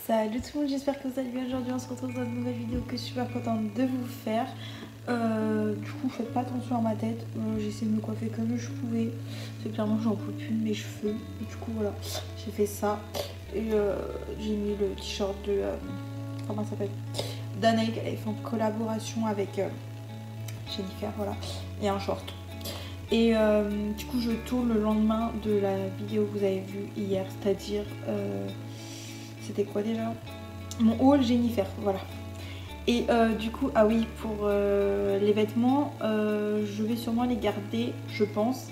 Salut tout le monde, j'espère que vous allez bien. Aujourd'hui on se retrouve dans une nouvelle vidéo que je suis super contente de vous faire. Du coup faites pas attention à ma tête, j'ai essayé de me coiffer comme je pouvais. C'est clairement j'en peux plus de mes cheveux. Du coup voilà, j'ai fait ça. Et j'ai mis le t-shirt de... comment ça s'appelle, Danae, elle fait en collaboration avec Jennifer, voilà. Et un short. Et du coup je tourne le lendemain de la vidéo que vous avez vue hier, c'est-à-dire... c'était quoi déjà? Mon haul Jennifer, voilà. Et du coup, ah oui, pour les vêtements, je vais sûrement les garder, je pense.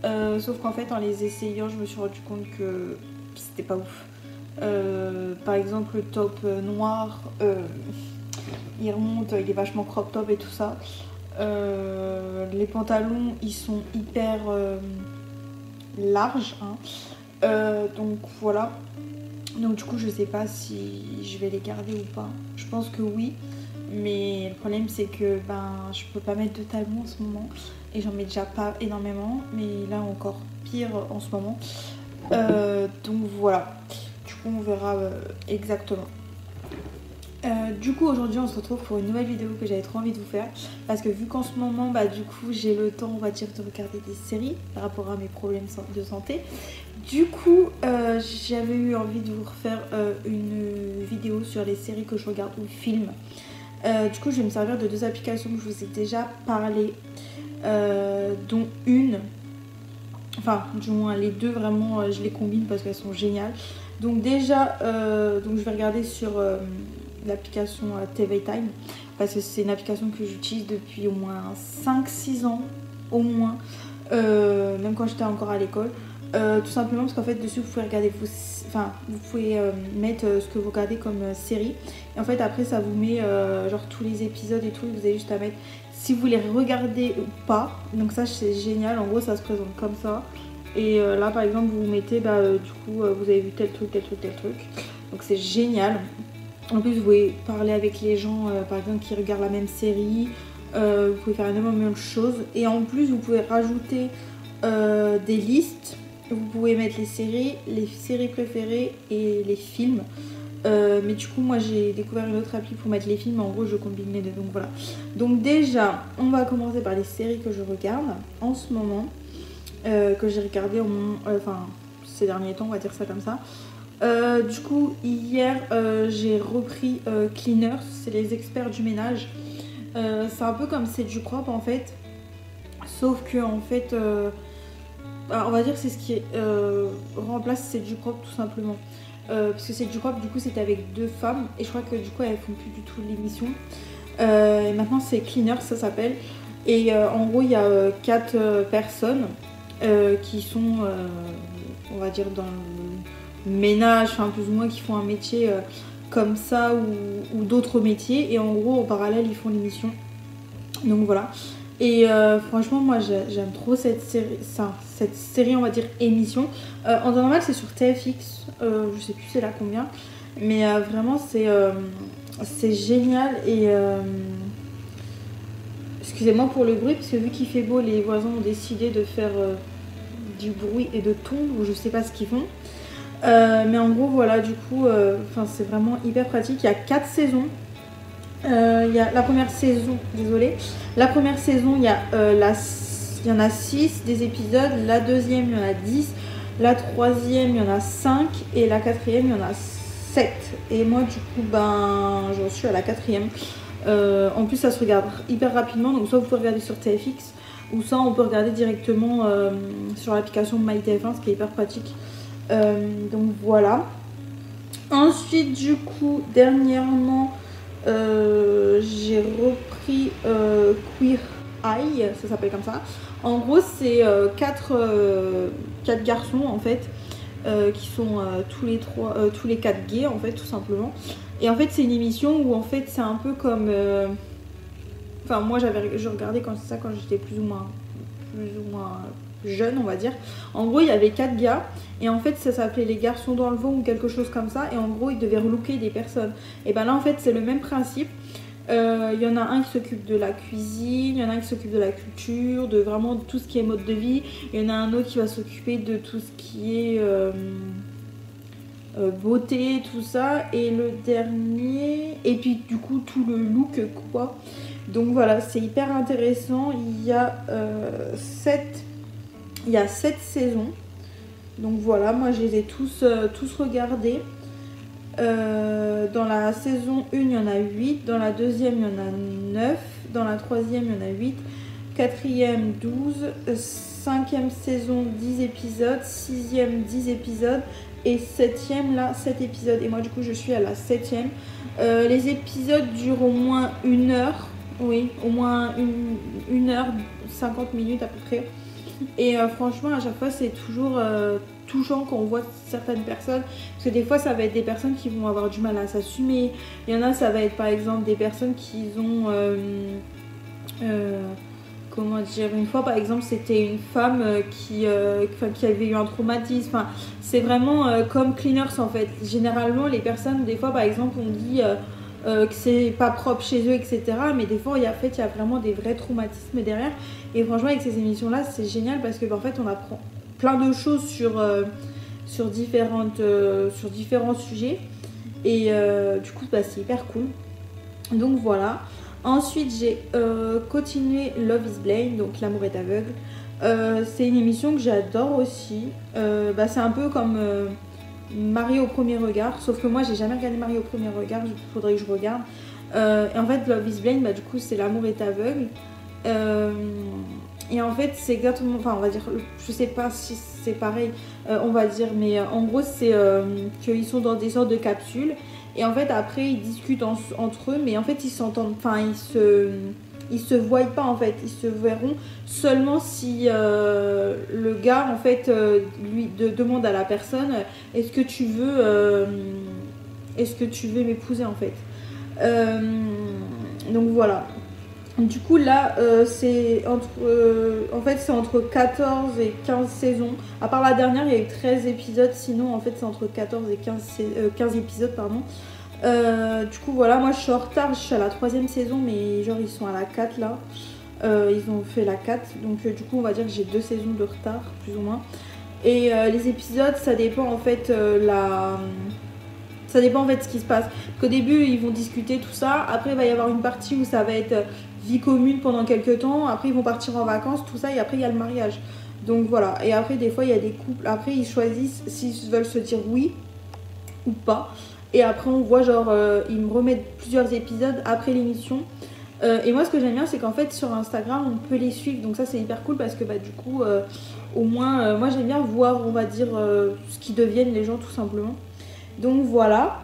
Sauf qu'en fait, en les essayant, je me suis rendu compte que c'était pas ouf. Par exemple, le top noir, il remonte, il est vachement crop top et tout ça. Les pantalons, ils sont hyper larges, hein. Donc voilà. Donc du coup je sais pas si je vais les garder ou pas. Je pense que oui. Mais le problème c'est que je peux pas mettre de talons en ce moment. Et j'en mets déjà pas énormément. Mais là encore pire en ce moment. Donc voilà. Du coup on verra exactement. Du coup aujourd'hui on se retrouve pour une nouvelle vidéo que j'avais trop envie de vous faire. Parce que vu qu'en ce moment du coup j'ai le temps, on va dire, de regarder des séries par rapport à mes problèmes de santé. Du coup, j'avais eu envie de vous refaire une vidéo sur les séries que je regarde ou films. Du coup, je vais me servir de deux applications que je vous ai déjà parlé, dont une, enfin, du moins les deux vraiment, je les combine parce qu'elles sont géniales. Donc déjà, donc je vais regarder sur l'application TV Time parce que c'est une application que j'utilise depuis au moins 5-6 ans, au moins, même quand j'étais encore à l'école. Tout simplement parce qu'en fait dessus vous pouvez regarder vous pouvez mettre ce que vous regardez comme série et en fait après ça vous met genre tous les épisodes et tout, vous avez juste à mettre si vous les regardez ou pas. Donc ça c'est génial, en gros ça se présente comme ça et là par exemple vous mettez du coup vous avez vu tel truc, donc c'est génial. En plus vous pouvez parler avec les gens par exemple qui regardent la même série, vous pouvez faire énormément de choses et en plus vous pouvez rajouter des listes. Vous pouvez mettre les séries préférées et les films. Mais du coup, moi j'ai découvert une autre appli pour mettre les films. En gros, je combine les deux. Donc voilà. Donc, déjà, on va commencer par les séries que je regarde en ce moment. Que j'ai regardé ces derniers temps, on va dire ça comme ça. Du coup, hier, j'ai repris Cleaners. C'est les experts du ménage. C'est un peu comme C'est du propre en fait. Sauf que en fait. On va dire que c'est ce qui remplace C'est du propre tout simplement. Parce que C'est du propre du coup c'était avec deux femmes et je crois que du coup elles font plus du tout l'émission. Et maintenant c'est Cleaner ça s'appelle. Et en gros il y a 4 personnes qui sont on va dire dans le ménage, enfin plus ou moins qui font un métier comme ça ou d'autres métiers. Et en gros en parallèle ils font l'émission. Donc voilà. Et franchement moi j'aime trop cette série on va dire émission. En temps normal c'est sur TFX, je sais plus c'est là combien. Mais vraiment c'est génial et excusez-moi pour le bruit parce que vu qu'il fait beau les voisins ont décidé de faire du bruit et de tondre ou je sais pas ce qu'ils font. Mais en gros voilà du coup c'est vraiment hyper pratique. Il y a 4 saisons. Il y a la première saison, désolée. La première saison, il y en a 6 des épisodes. La deuxième, il y en a 10. La troisième, il y en a 5. Et la quatrième, il y en a 7. Et moi, du coup, j'en suis à la quatrième. En plus, ça se regarde hyper rapidement. Donc, soit vous pouvez regarder sur TFX, ou soit on peut regarder directement sur l'application MyTF1, ce qui est hyper pratique. Donc, voilà. Ensuite, du coup, dernièrement... j'ai repris Queer Eye, ça s'appelle comme ça. En gros, c'est 4 garçons en fait qui sont tous les 4 gays en fait, tout simplement. Et en fait, c'est une émission où en fait, c'est un peu comme. Moi, je regardais quand j'étais plus ou moins jeune, on va dire. En gros, il y avait 4 gars et en fait ça s'appelait les garçons dans le vent ou quelque chose comme ça et en gros ils devaient relooker des personnes. Et là en fait c'est le même principe. Il y en a un qui s'occupe de la cuisine, il y en a un qui s'occupe de la culture, de vraiment tout ce qui est mode de vie. Il y en a un autre qui va s'occuper de tout ce qui est beauté, tout ça. Et le dernier, et puis du coup tout le look quoi. Donc voilà, c'est hyper intéressant. Il y a 7 saisons. Donc voilà, moi je les ai tous regardés. Dans la saison 1, il y en a 8. Dans la deuxième, il y en a 9. Dans la troisième, il y en a 8. Quatrième, 12. Cinquième saison, 10 épisodes. Sixième, 10 épisodes. Et septième, là, 7 épisodes. Et moi, du coup, je suis à la septième. Les épisodes durent au moins 1 heure. Oui, au moins 1 heure, 50 minutes à peu près. Et franchement, à chaque fois, c'est toujours touchant quand on voit certaines personnes. Parce que des fois, ça va être des personnes qui vont avoir du mal à s'assumer. Il y en a, ça va être par exemple des personnes qui ont... comment dire, une fois par exemple c'était une femme qui avait eu un traumatisme. Enfin, c'est vraiment comme Cleaners en fait. Généralement les personnes, des fois par exemple on dit que c'est pas propre chez eux, etc. Mais des fois il y a vraiment des vrais traumatismes derrière. Et franchement avec ces émissions là c'est génial parce que en fait on apprend plein de choses sur différents sujets. Et du coup bah, c'est hyper cool. Donc voilà. Ensuite, j'ai continué Love is Blind, donc L'amour est aveugle. C'est une émission que j'adore aussi. C'est un peu comme Marie au premier regard, sauf que moi, j'ai jamais regardé Marie au premier regard, il faudrait que je regarde. Et en fait, Love is Blind, du coup, c'est L'amour est aveugle. Et en fait, c'est exactement, enfin, on va dire, je sais pas si c'est pareil, on va dire, mais en gros, c'est qu'ils sont dans des sortes de capsules. Et en fait, après, ils discutent entre eux, mais en fait, ils s'entendent, enfin, ils se voient pas, en fait. Ils se verront seulement si le gars, en fait, lui demande à la personne, est-ce que tu veux m'épouser, en fait. Donc, voilà. Du coup, là, c'est entre 14 et 15 saisons. À part la dernière, il y a eu 13 épisodes. Sinon, en fait, c'est entre 14 et 15 épisodes, pardon. Du coup, voilà, moi, je suis en retard. Je suis à la 3e saison, mais genre, ils sont à la 4, là. Ils ont fait la 4. Donc, du coup, on va dire que j'ai 2 saisons de retard, plus ou moins. Et les épisodes, ça dépend, en fait, ça dépend en fait de ce qui se passe. Qu'au début, ils vont discuter tout ça. Après, il va y avoir une partie où ça va être vie commune pendant quelques temps. Après, ils vont partir en vacances, tout ça. Et après, il y a le mariage. Donc voilà. Et après, des fois, il y a des couples. Après, ils choisissent s'ils veulent se dire oui ou pas. Et après, on voit genre, ils me remettent plusieurs épisodes après l'émission. Et moi, ce que j'aime bien, c'est qu'en fait, sur Instagram, on peut les suivre. Donc ça, c'est hyper cool parce que du coup, au moins, moi, j'aime bien voir, on va dire, ce qu'ils deviennent les gens, tout simplement. Donc voilà.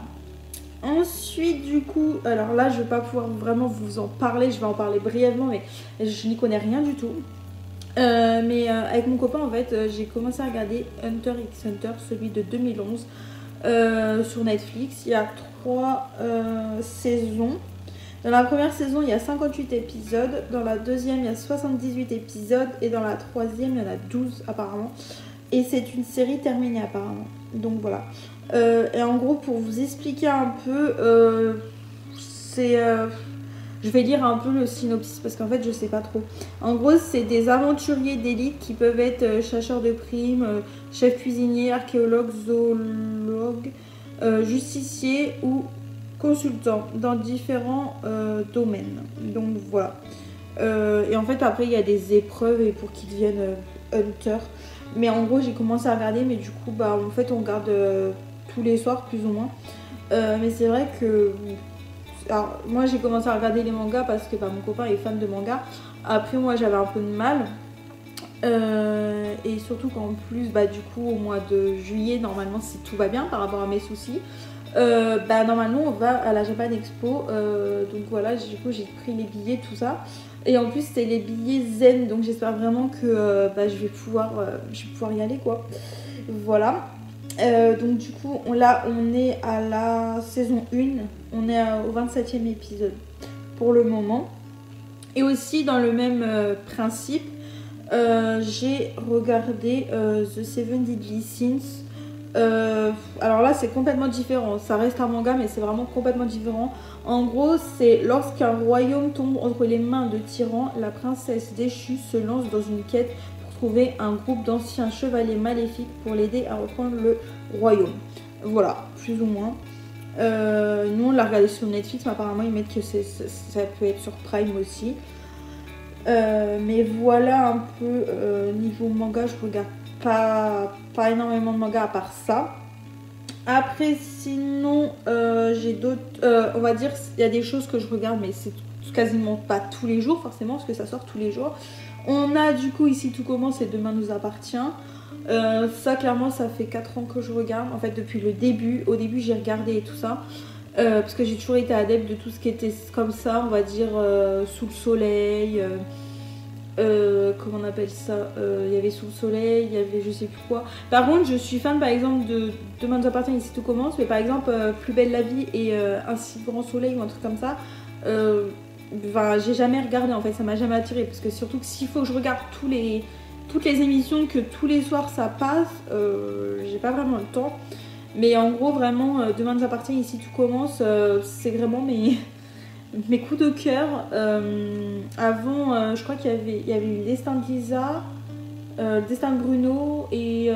Ensuite, du coup, alors là, je vais pas pouvoir vraiment vous en parler. Je vais en parler brièvement, mais je n'y connais rien du tout. Mais avec mon copain, en fait, j'ai commencé à regarder Hunter x Hunter, celui de 2011, sur Netflix. Il y a 3 saisons. Dans la première saison, il y a 58 épisodes. Dans la deuxième, il y a 78 épisodes. Et dans la troisième, il y en a 12 apparemment. Et c'est une série terminée apparemment. Donc voilà. Et en gros, pour vous expliquer un peu, je vais lire un peu le synopsis parce qu'en fait, je sais pas trop. En gros, c'est des aventuriers d'élite qui peuvent être chasseurs de primes, chefs cuisiniers, archéologues, zoologues, justiciers ou consultants dans différents domaines. Donc voilà. Et en fait, après, il y a des épreuves et pour qu'ils deviennent hunter. Mais en gros, j'ai commencé à regarder, mais du coup, en fait, on regarde tous les soirs, plus ou moins. Mais c'est vrai que... Alors, moi, j'ai commencé à regarder les mangas parce que mon copain est fan de manga. Après, moi, j'avais un peu de mal. Et surtout qu'en plus, du coup, au mois de juillet, normalement, si tout va bien par rapport à mes soucis, normalement, on va à la Japan Expo. Donc voilà, du coup, j'ai pris les billets, tout ça. Et en plus, c'était les billets zen, donc j'espère vraiment que je vais pouvoir y aller, quoi. Voilà. Donc du coup, là, on est à la saison 1. On est au 27e épisode pour le moment. Et aussi, dans le même principe, j'ai regardé The Seven Deadly Sins. Alors là, c'est complètement différent. Ça reste un manga, mais c'est vraiment complètement différent. En gros, c'est lorsqu'un royaume tombe entre les mains de tyrans, la princesse déchue se lance dans une quête pour trouver un groupe d'anciens chevaliers maléfiques pour l'aider à reprendre le royaume. Voilà, plus ou moins. Nous on l'a regardé sur Netflix, mais apparemment ils mettent que ça peut être sur Prime aussi. Mais voilà un peu niveau manga, je regarde pas énormément de manga à part ça. Après sinon j'ai d'autres, on va dire il y a des choses que je regarde mais c'est quasiment pas tous les jours forcément parce que ça sort tous les jours. On a du coup Ici tout commence et Demain nous appartient. Ça clairement ça fait 4 ans que je regarde en fait depuis le début. Au début j'ai regardé et tout ça parce que j'ai toujours été adepte de tout ce qui était comme ça, on va dire sous le soleil. Comment on appelle ça, il y avait Sous le soleil, il y avait je sais plus quoi. Par contre je suis fan par exemple de Demain nous appartient Ici tout commence, mais par exemple Plus belle la vie et Un si grand soleil ou un truc comme ça, j'ai jamais regardé en fait, ça m'a jamais attiré parce que surtout que s'il faut que je regarde toutes les émissions que tous les soirs ça passe, j'ai pas vraiment le temps. Mais en gros vraiment Demain nous appartient Ici tout commence, c'est vraiment mes coups de cœur. Avant, je crois qu'il y avait eu le Destin de Lisa, le Destin de Bruno et il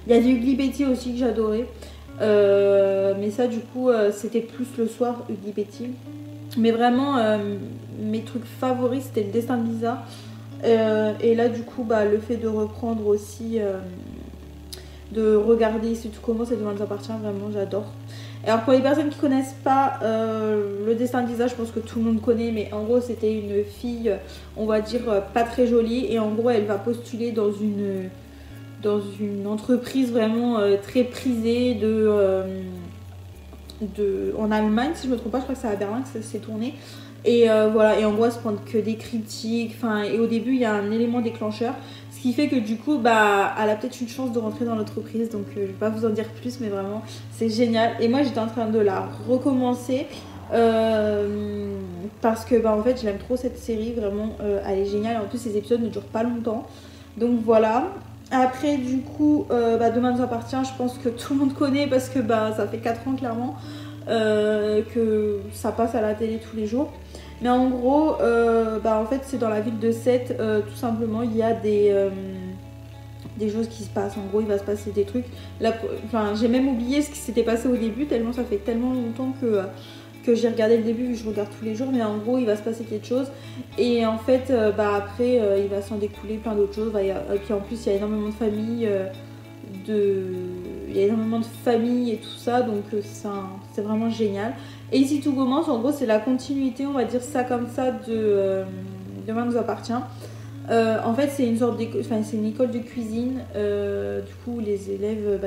y avait Ugly Betty aussi que j'adorais. Mais ça, du coup, c'était plus le soir, Ugly Betty. Mais vraiment, mes trucs favoris, c'était le Destin de Lisa. Et là, du coup, le fait de reprendre aussi, de regarder Ici tout commence et Demain nous appartient, vraiment, j'adore. Alors pour les personnes qui connaissent pas le Destin de Lisa, je pense que tout le monde connaît, mais en gros c'était une fille, on va dire pas très jolie, et en gros elle va postuler dans une entreprise vraiment très prisée en Allemagne, si je me trompe pas, je crois que c'est à Berlin que ça s'est tourné. Et voilà, et en gros elle se prend que des critiques, et au début il y a un élément déclencheur. Ce qui fait que du coup, elle a peut-être une chance de rentrer dans l'entreprise. Donc je vais pas vous en dire plus, mais vraiment, c'est génial. Et moi, j'étais en train de la recommencer parce que en fait, j'aime trop cette série. Vraiment, elle est géniale. En plus, ces épisodes ne durent pas longtemps. Donc voilà. Après, du coup, Demain nous appartient. Je pense que tout le monde connaît parce que ça fait 4 ans clairement que ça passe à la télé tous les jours. Mais en gros, en fait, c'est dans la ville de Sète, tout simplement, il y a des choses qui se passent. En gros, il va se passer des trucs. J'ai même oublié ce qui s'était passé au début, tellement ça fait tellement longtemps que j'ai regardé le début, je regarde tous les jours. Mais en gros, il va se passer quelque chose. Et en fait, après, il va s'en découler plein d'autres choses. Et puis en plus, il y a énormément de familles. Il y a énormément de familles et tout ça, donc c'est vraiment génial. Et Ici tout commence, en gros c'est la continuité, on va dire ça comme ça, de Demain nous appartient. En fait c'est une sorte c'est une école de cuisine, du coup les élèves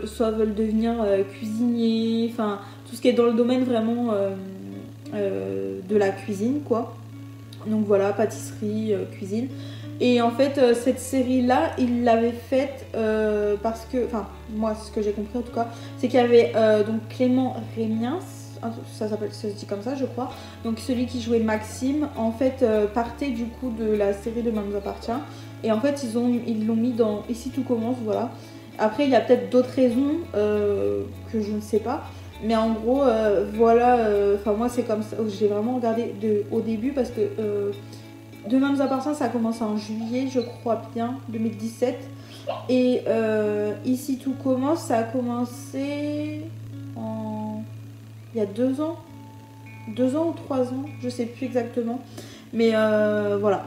soit veulent devenir cuisiniers, tout ce qui est dans le domaine vraiment de la cuisine quoi. Donc voilà, pâtisserie, cuisine. Et en fait, cette série-là, il l'avait faite parce que, moi, ce que j'ai compris en tout cas, c'est qu'il y avait donc Clément Rémiens, ça se dit comme ça, je crois. Donc celui qui jouait Maxime, en fait, partait du coup de la série Demain nous appartient. Et en fait, ils l'ont mis dans Ici tout commence, voilà. Après, il y a peut-être d'autres raisons que je ne sais pas. Mais en gros, voilà, moi, c'est comme ça. J'ai vraiment regardé au début parce que Demain nous appartient, ça a commencé en juillet, je crois bien, 2017. Et Ici tout commence, ça a commencé il y a 2 ans. 2 ans ou 3 ans, je sais plus exactement. Mais voilà.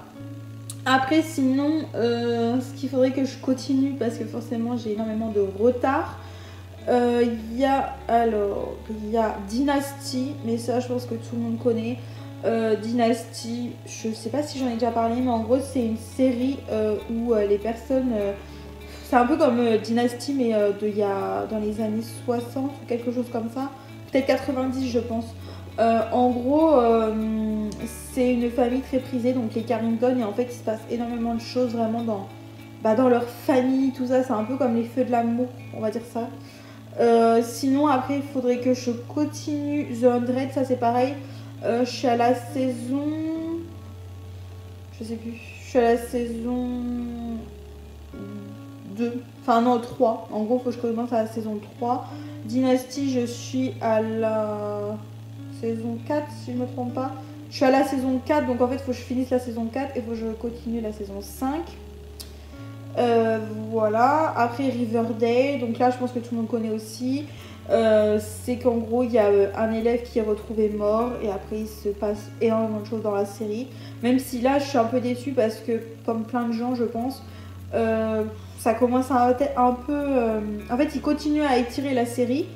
Après, sinon, ce qu'il faudrait que je continue, parce que forcément j'ai énormément de retard. Il y a Dynasty, mais ça je pense que tout le monde connaît. Dynasty, je sais pas si j'en ai déjà parlé, mais en gros c'est une série où les personnes, c'est un peu comme Dynasty mais dans les années 60 ou quelque chose comme ça, peut-être 90 je pense. En gros c'est une famille très prisée, donc les Carrington, et en fait il se passe énormément de choses vraiment dans leur famille, tout ça, c'est un peu comme les feux de l'amour, on va dire ça. Sinon après il faudrait que je continue The 100, ça c'est pareil. Je suis à la saison... Je sais plus. Je suis à la saison 2. Enfin non, 3. En gros, il faut que je commence à la saison 3. Dynasty, je suis à la saison 4, si je me trompe pas. Je suis à la saison 4, donc en fait, il faut que je finisse la saison 4 et il faut que je continue la saison 5. Voilà, après Riverdale, donc là je pense que tout le monde connaît aussi. C'est qu'en gros il y a un élève qui est retrouvé mort et après il se passe énormément de choses dans la série. Même si là je suis un peu déçue parce que comme plein de gens je pense, ça commence à être un peu... En fait il continue à étirer la série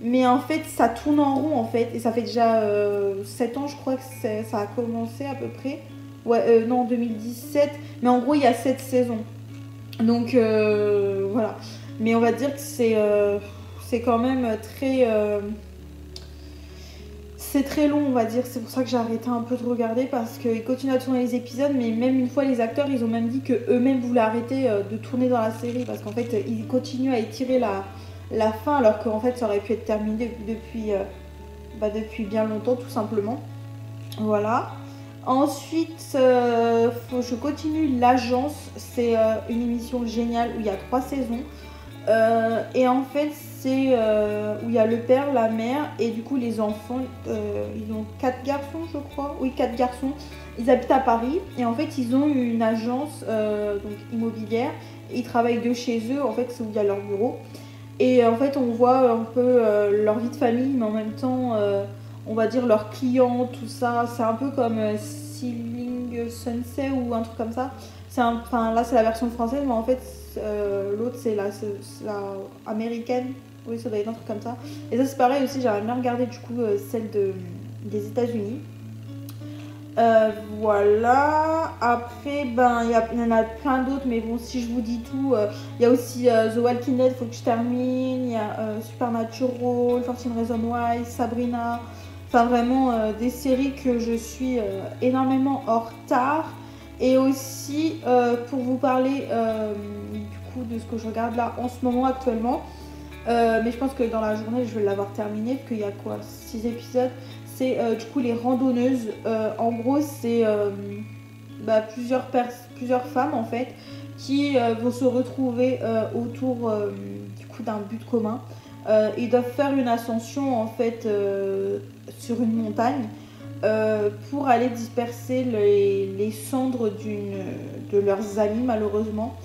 mais en fait ça tourne en rond en fait et ça fait déjà 7 ans je crois que ça a commencé à peu près. Ouais, non 2017 mais en gros il y a 7 saisons. Donc voilà. Mais on va dire que c'est quand même très... c'est très long, on va dire. C'est pour ça que j'ai arrêté un peu de regarder parce qu'ils continuent à tourner les épisodes. Mais même une fois, les acteurs, ils ont même dit qu'eux-mêmes voulaient arrêter de tourner dans la série parce qu'en fait, ils continuent à étirer la fin alors qu'en fait, ça aurait pu être terminé depuis bien longtemps, tout simplement. Voilà. Ensuite, je continue L'Agence. C'est une émission géniale où il y a 3 saisons. Et en fait, c'est où il y a le père, la mère et du coup les enfants. Ils ont 4 garçons, je crois. Oui, 4 garçons. Ils habitent à Paris et en fait, ils ont une agence donc immobilière. Ils travaillent de chez eux. En fait, c'est où il y a leur bureau. Et en fait, on voit un peu leur vie de famille, mais en même temps, on va dire leurs clients, tout ça. C'est un peu comme Selling Sunset ou un truc comme ça. Enfin, là, c'est la version française, mais en fait, l'autre, c'est la américaine. Oui, ça doit être un truc comme ça. Et ça, c'est pareil aussi, j'aimerais bien regarder du coup celle des États-Unis. Voilà. Après, ben, il y en a plein d'autres, mais bon, si je vous dis tout, il y a aussi The Walking Dead, faut que je termine. Il y a Supernatural, 14 Reasons Why, Sabrina. Enfin, vraiment des séries que je suis énormément en retard. Et aussi, pour vous parler du coup de ce que je regarde là en ce moment actuellement, mais je pense que dans la journée, je vais l'avoir terminé, parce qu'il y a quoi 6 épisodes. C'est du coup les randonneuses. En gros, c'est plusieurs femmes en fait qui vont se retrouver autour du coup d'un but commun. Ils doivent faire une ascension en fait sur une montagne pour aller disperser les cendres de leurs amis malheureusement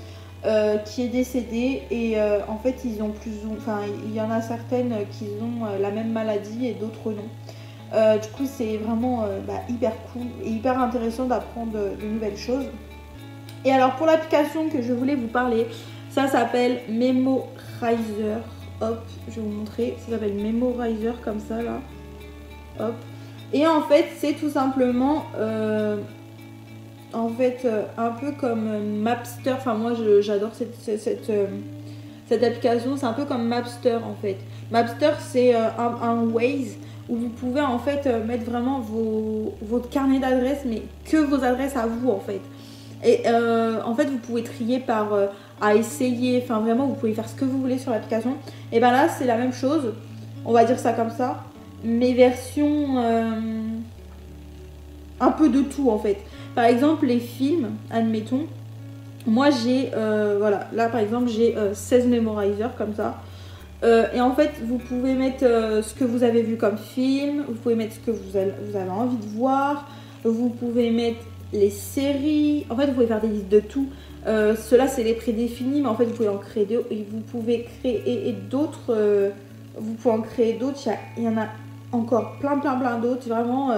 qui est décédée et en fait il y en a certaines qui ont la même maladie et d'autres non. Du coup, c'est vraiment hyper cool et hyper intéressant d'apprendre de nouvelles choses. Et alors, pour l'application que je voulais vous parler, ça s'appelle Memorizer. Hop, je vais vous montrer. Ça s'appelle Memorizer comme ça, là. Hop. Et en fait, c'est tout simplement un peu comme Mapster. Enfin, moi, j'adore cette application. C'est un peu comme Mapster, en fait. Mapster, c'est un Waze où vous pouvez en fait mettre vraiment votre carnet d'adresses, mais que vos adresses à vous en fait. Et en fait vous pouvez trier par à essayer, enfin vraiment vous pouvez faire ce que vous voulez sur l'application. Et ben là c'est la même chose, on va dire ça comme ça, mais version un peu de tout en fait. Par exemple les films, admettons, moi j'ai, voilà, là par exemple j'ai 16 Memorizers comme ça. Et en fait, vous pouvez mettre ce que vous avez vu comme film, vous pouvez mettre ce que vous avez envie de voir, vous pouvez mettre les séries, en fait, vous pouvez faire des listes de tout. Ceux-là, c'est les prédéfinis, mais en fait, vous pouvez en créer d'autres. Vous pouvez créer d'autres. Vous pouvez en créer d'autres. Il y en a encore plein d'autres. Vraiment,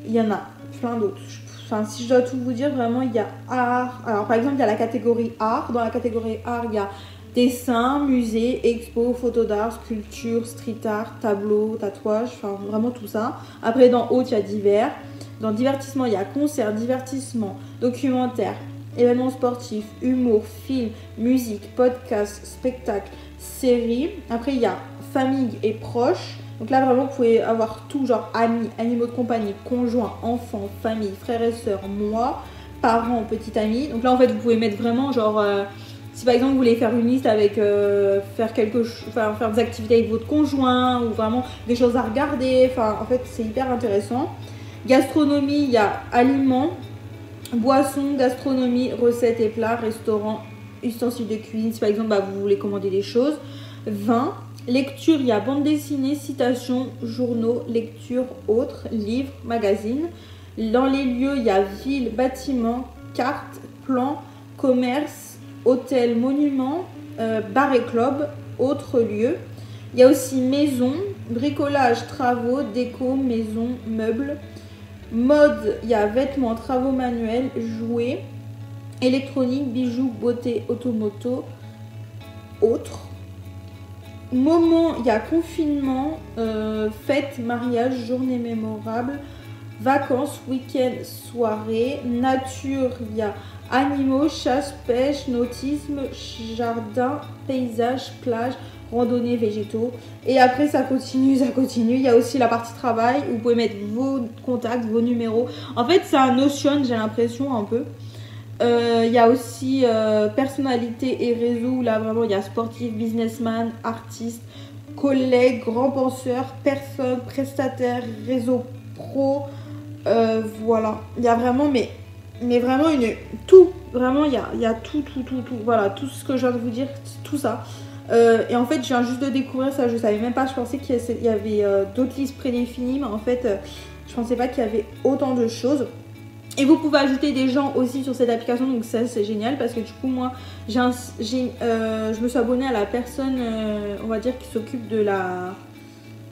il y en a plein d'autres. Enfin, si je dois tout vous dire, vraiment, il y a art. Alors, par exemple, il y a la catégorie art. Dans la catégorie art, il y a dessin, musée, expo, photo d'art, sculpture, street art, tableau, tatouage, enfin vraiment tout ça. Après dans haut il y a divers. Dans divertissement il y a concert, divertissement, documentaire, événements sportifs, humour, film, musique, podcast, spectacle, série. Après il y a famille et proches. Donc là vraiment vous pouvez avoir tout genre amis, animaux de compagnie, conjoints, enfants, famille, frères et sœurs, moi, parents, petits amis. Donc là en fait vous pouvez mettre vraiment genre... si par exemple vous voulez faire une liste avec faire des activités avec votre conjoint ou vraiment des choses à regarder, enfin en fait c'est hyper intéressant. Gastronomie, il y a aliments, boissons, gastronomie, recettes et plats, restaurants, ustensiles de cuisine si par exemple vous voulez commander des choses. Vin, lecture, il y a bande dessinée, citations, journaux, lecture, autres, livres, magazines. Dans les lieux, il y a ville, bâtiments, cartes, plans, commerce, hôtel, monument, bar et club, autres lieux. Il y a aussi maison, bricolage, travaux, déco, maison, meubles. Mode, il y a vêtements, travaux manuels, jouets, électronique, bijoux, beauté, automoto, autres. Moment, il y a confinement, fête, mariage, journée mémorable, vacances, week-end, soirée. Nature, il y a animaux, chasse, pêche, nautisme, jardin, paysage, plage, randonnée, végétaux. Et après ça continue, ça continue. Il y a aussi la partie travail où vous pouvez mettre vos contacts, vos numéros. En fait c'est un Notion, j'ai l'impression un peu. Il y a aussi personnalité et réseau où là vraiment il y a sportif, businessman, artiste, collègue, grand penseur, personne, prestataire, réseau pro. Voilà, il y a vraiment mais vraiment tout, vraiment il y a tout, voilà, tout ce que je viens de vous dire, tout ça. Et en fait je viens juste de découvrir ça, je savais même pas, je pensais qu'il y avait d'autres listes prédéfinies, mais en fait je pensais pas qu'il y avait autant de choses. Et vous pouvez ajouter des gens aussi sur cette application, donc ça c'est génial parce que du coup moi je me suis abonnée à la personne, on va dire, qui s'occupe de la...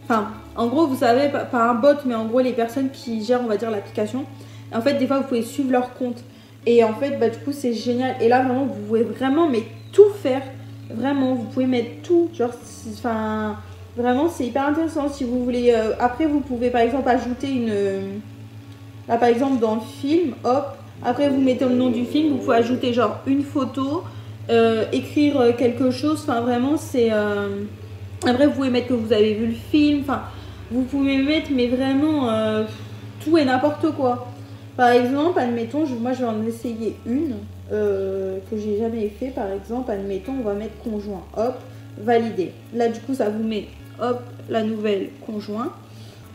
Enfin, en gros, vous savez, pas un bot, mais en gros les personnes qui gèrent, on va dire, l'application. En fait, des fois, vous pouvez suivre leur compte. Et en fait, bah, du coup, c'est génial. Et là, vraiment, vous pouvez vraiment mais tout faire. Vraiment, vous pouvez mettre tout. Genre, enfin, vraiment, c'est hyper intéressant. Si vous voulez... après, vous pouvez, par exemple, ajouter une... Là, par exemple, dans le film, hop. Après, vous mettez le nom du film. Vous pouvez ajouter, genre, une photo. Écrire quelque chose. Enfin, vraiment, c'est... Après, vous pouvez mettre que vous avez vu le film. Enfin, vous pouvez mettre, mais vraiment, tout et n'importe quoi. Par exemple, admettons, moi je vais en essayer une que j'ai jamais fait. Par exemple, admettons, on va mettre conjoint. Hop, valider. Là, du coup, ça vous met, hop, la nouvelle conjoint.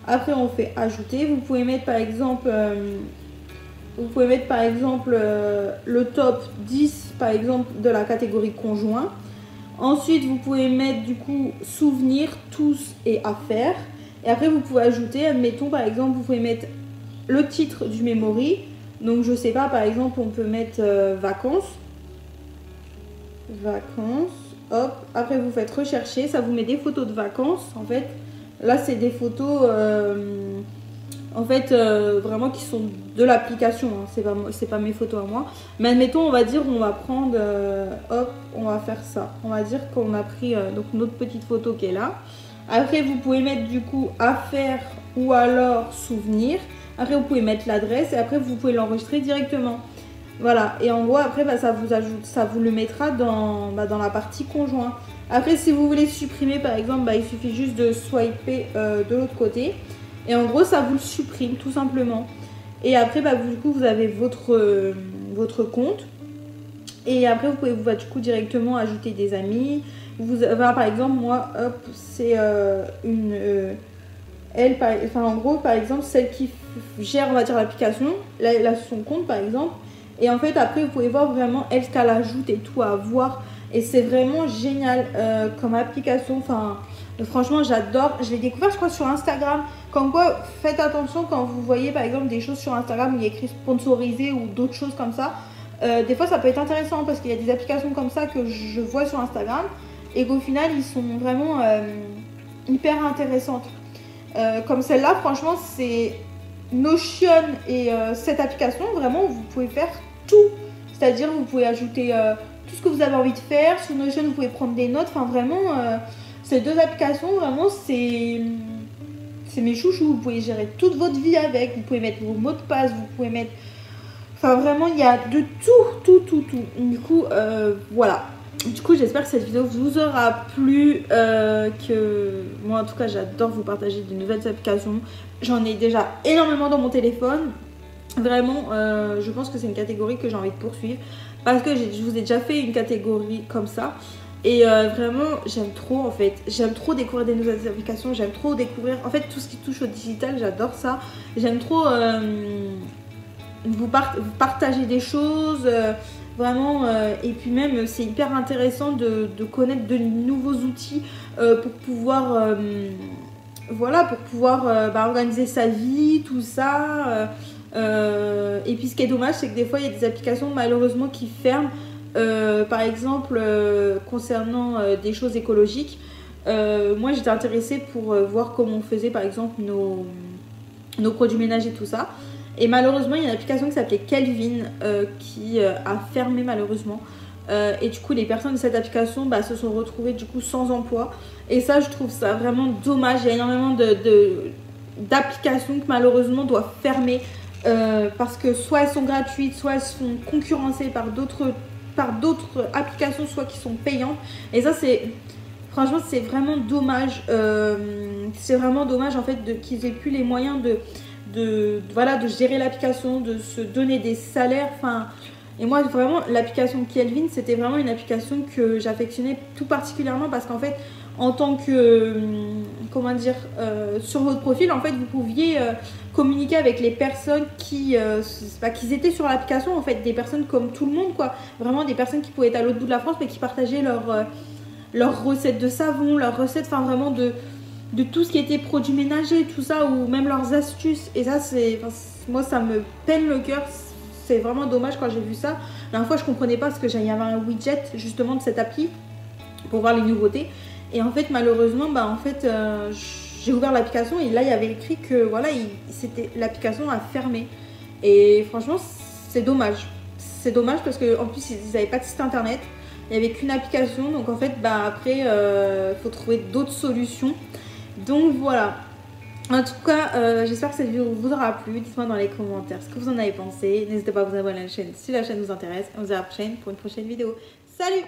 Après, on fait ajouter. Vous pouvez mettre, par exemple, le top 10, par exemple, de la catégorie conjoint. Ensuite, vous pouvez mettre du coup souvenirs, tous et affaires. Et après, vous pouvez ajouter, admettons par exemple, vous pouvez mettre le titre du memory. Donc, je sais pas, par exemple, on peut mettre vacances. Vacances. Hop. Après, vous faites rechercher. Ça vous met des photos de vacances. En fait, là, c'est des photos en fait vraiment qui sont de l'application. Hein. C'est pas mes photos à moi. Mais admettons, on va dire, on va prendre, hop, on va faire ça. On va dire qu'on a pris donc notre petite photo qui est là. Après, vous pouvez mettre du coup affaire ou alors souvenir. Après, vous pouvez mettre l'adresse et après, vous pouvez l'enregistrer directement. Voilà. Et en gros, après, bah, ça vous le mettra dans la partie conjoint. Après, si vous voulez supprimer, par exemple, bah, il suffit juste de swiper de l'autre côté. Et en gros, ça vous le supprime tout simplement. Et après, bah, du coup, vous avez votre compte. Et après, vous pouvez du coup directement ajouter des amis. Par exemple, moi, hop, c'est elle, en gros, par exemple, celle qui gère, on va dire, l'application. Là, elle a son compte, par exemple. Et en fait, après, vous pouvez voir vraiment elle ce qu'elle ajoute et tout à voir. Et c'est vraiment génial comme application. Enfin, franchement, j'adore. Je l'ai découvert, je crois, sur Instagram. Comme quoi, faites attention quand vous voyez, par exemple, des choses sur Instagram où il y a écrit sponsorisé ou d'autres choses comme ça. Des fois, ça peut être intéressant parce qu'il y a des applications comme ça que je vois sur Instagram et qu'au final, ils sont vraiment hyper intéressantes. Comme celle-là, franchement, c'est Notion et cette application, vraiment, vous pouvez faire tout. C'est-à-dire, vous pouvez ajouter tout ce que vous avez envie de faire. Sur Notion, vous pouvez prendre des notes. Enfin, vraiment, ces deux applications, vraiment, c'est mes chouchous. Vous pouvez gérer toute votre vie avec. Vous pouvez mettre vos mots de passe. Vous pouvez mettre... Enfin, vraiment, il y a de tout. Du coup, voilà. Du coup, j'espère que cette vidéo vous aura plu. Que moi, en tout cas, j'adore vous partager de nouvelles applications. J'en ai déjà énormément dans mon téléphone. Vraiment, je pense que c'est une catégorie que j'ai envie de poursuivre. Parce que je vous ai déjà fait une catégorie comme ça. Et vraiment, j'aime trop en fait. J'aime trop découvrir des nouvelles applications. J'aime trop découvrir, en fait, tout ce qui touche au digital. J'adore ça. J'aime trop vous partager des choses. Vraiment. Et puis même, c'est hyper intéressant de connaître de nouveaux outils pour pouvoir... voilà, pour pouvoir organiser sa vie, tout ça. Et puis ce qui est dommage, c'est que des fois, il y a des applications malheureusement qui ferment Par exemple, concernant des choses écologiques, moi j'étais intéressée pour voir comment on faisait par exemple nos produits ménagers, tout ça. Et malheureusement, il y a une application qui s'appelait Kelvin qui a fermé malheureusement. Et du coup, les personnes de cette application se sont retrouvées du coup sans emploi. Et ça, je trouve ça vraiment dommage. Il y a énormément d'applications qui malheureusement doivent fermer parce que soit elles sont gratuites, soit elles sont concurrencées par d'autres applications, soit qui sont payantes. Et ça, franchement, c'est vraiment dommage. C'est vraiment dommage en fait qu'ils aient plus les moyens de gérer l'application, de se donner des salaires. Enfin, et moi, vraiment, l'application Kelvin, c'était vraiment une application que j'affectionnais tout particulièrement parce qu'en fait, en tant que, comment dire, sur votre profil, en fait, vous pouviez communiquer avec les personnes qui étaient sur l'application, en fait, des personnes comme tout le monde, quoi. Vraiment des personnes qui pouvaient être à l'autre bout de la France, mais qui partageaient leurs recettes de savon, leurs recettes, enfin, vraiment de tout ce qui était produits ménagers, tout ça, ou même leurs astuces. Et ça, moi, ça me peine le cœur. C'est vraiment dommage quand j'ai vu ça. La dernière fois, je comprenais pas parce que il y avait un widget justement de cette appli pour voir les nouveautés. Et en fait, malheureusement, j'ai ouvert l'application et là, il y avait écrit que voilà, l'application a fermé. Et franchement, c'est dommage. C'est dommage parce qu'en plus, ils n'avaient pas de site internet. Il n'y avait qu'une application. Donc en fait, après, faut trouver d'autres solutions. Donc voilà. En tout cas, j'espère que cette vidéo vous aura plu. Dites-moi dans les commentaires ce que vous en avez pensé. N'hésitez pas à vous abonner à la chaîne si la chaîne vous intéresse. On se dit à la prochaine pour une prochaine vidéo. Salut!